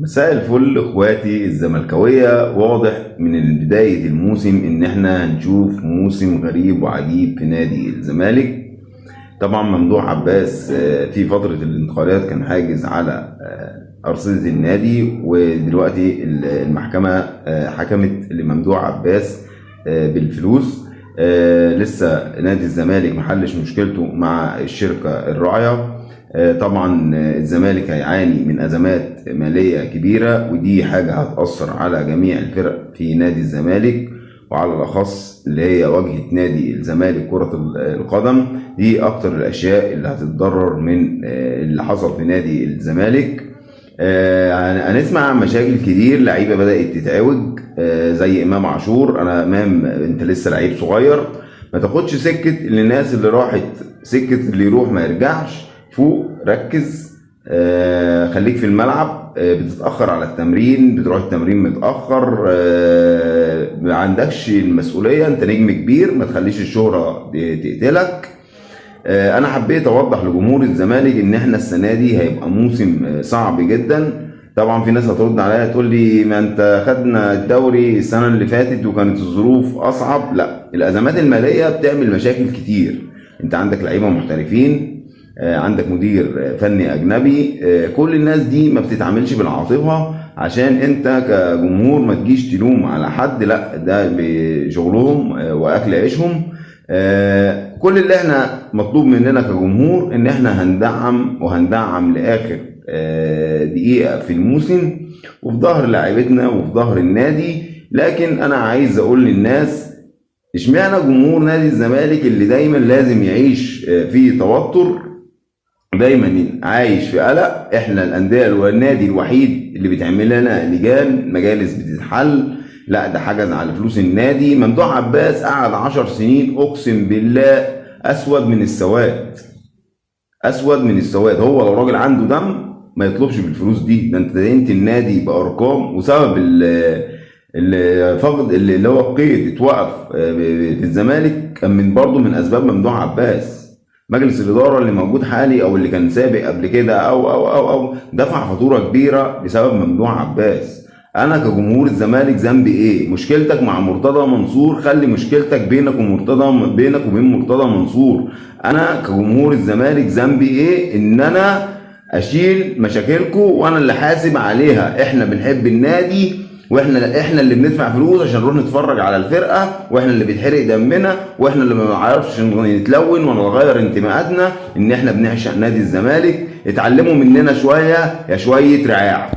مساء الفل اخواتي الزملكاويه. واضح من بدايه الموسم ان احنا هنشوف موسم غريب وعجيب في نادي الزمالك. طبعا ممدوح عباس في فتره الانتقالات كان حاجز على ارصده النادي، ودلوقتي المحكمه حكمت لممدوح عباس بالفلوس. لسه نادي الزمالك محلش مشكلته مع الشركه الراعيه. طبعا الزمالك هيعاني من ازمات ماليه كبيره، ودي حاجه هتاثر على جميع الفرق في نادي الزمالك، وعلى الاخص اللي هي واجهه نادي الزمالك كره القدم. دي اكتر الاشياء اللي هتتضرر من اللي حصل في نادي الزمالك. هنسمع عن مشاكل كتير، لعيبه بدات تتعوج زي امام عاشور. انا امام انت لسه لعيب صغير، ما تاخدش سكه الناس اللي راحت سكه اللي يروح ما يرجعش. فوق، ركز، خليك في الملعب. بتتأخر على التمرين، بتروح التمرين متأخر، ما عندكش المسؤولية. انت نجم كبير، ما تخليش الشهرة تقتلك. انا حبيت اوضح لجمهور الزمالك ان احنا السنة دي هيبقى موسم صعب جدا. طبعا في ناس هترد عليا تقول لي ما انت خدنا الدوري السنة اللي فاتت وكانت الظروف اصعب. لا، الازمات المالية بتعمل مشاكل كتير. انت عندك لعيبة محترفين، عندك مدير فني اجنبي، كل الناس دي ما بتتعاملش بالعاطفه عشان انت كجمهور ما تجيش تلوم على حد. لا، ده بشغلهم واكل عيشهم. كل اللي احنا مطلوب مننا كجمهور ان احنا هندعم لاخر دقيقه في الموسم، وفي ظهر لاعيبتنا وفي ظهر النادي. لكن انا عايز اقول للناس، اشمعنى جمهور نادي الزمالك اللي دايما لازم يعيش في توتر، دايما عايش في قلق؟ احنا الانديه والنادي الوحيد اللي بيتعمل لنا لجان مجالس بتتحل. لا، ده حجز على فلوس النادي. ممدوح عباس قعد 10 سنين، اقسم بالله اسود من السواد، اسود من السواد. هو لو راجل عنده دم ما يطلبش بالفلوس دي. ده انت دينت النادي بارقام، وسبب الفقد اللي هو القيد اتوقف في الزمالك كان من برضه من اسباب ممدوح عباس. مجلس الاداره اللي موجود حالي او اللي كان سابق قبل كده او دفع فاتوره كبيره بسبب ممدوح عباس. انا كجمهور الزمالك ذنبي ايه؟ مشكلتك مع مرتضى منصور، خلي مشكلتك بينك وبين مرتضى منصور. انا كجمهور الزمالك ذنبي ايه؟ ان انا اشيل مشاكلكم وانا اللي حاسب عليها. احنا بنحب النادي، واحنا اللي بندفع فلوس عشان نروح نتفرج على الفرقه، واحنا اللي بيتحرق دمنا، واحنا اللي ما بنعرفش نتلون ولا نغير انتماءاتنا ان احنا بنعشق نادي الزمالك. اتعلموا مننا شويه يا شويه رعاع.